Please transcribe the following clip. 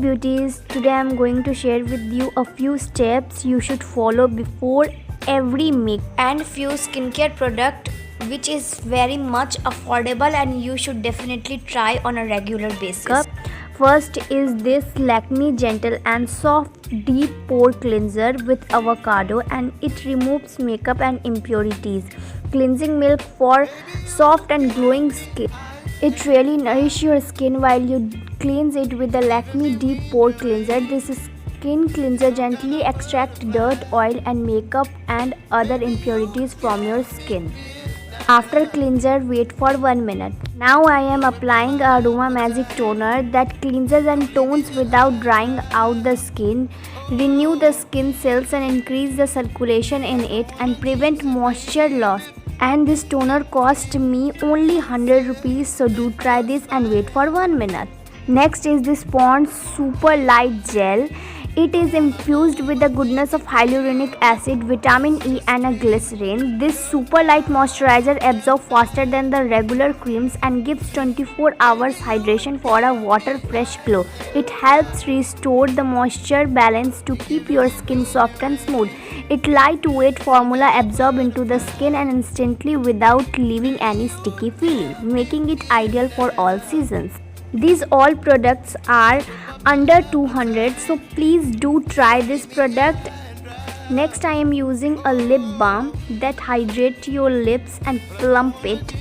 beauties, today I am going to share with you a few steps you should follow before every make and few skincare product which is very much affordable and you should definitely try on a regular basis. First is this Lakme Gentle and Soft Deep Pore Cleanser with avocado, and it removes makeup and impurities. Cleansing milk for soft and glowing skin. It really nourishes your skin while you cleanse it with the Lakme Deep Pore Cleanser. This skin cleanser gently extracts dirt, oil and makeup and other impurities from your skin. After cleanser, wait for 1 minute. Now I am applying Aroma Magic Toner that cleanses and tones without drying out the skin, renew the skin cells and increase the circulation in it and prevent moisture loss. And this toner cost me only 100 rupees, so do try this and wait for 1 minute. Next is this Pond's Super Light Gel. It is infused with the goodness of hyaluronic acid, vitamin E and a glycerin. This super light moisturizer absorbs faster than the regular creams and gives 24 hours hydration for a water fresh glow. It helps restore the moisture balance to keep your skin soft and smooth. Its lightweight formula absorbs into the skin and instantly without leaving any sticky feeling, making it ideal for all seasons. These all products are under 200, so please do try this product. Next I am using a lip balm that hydrates your lips and plump it.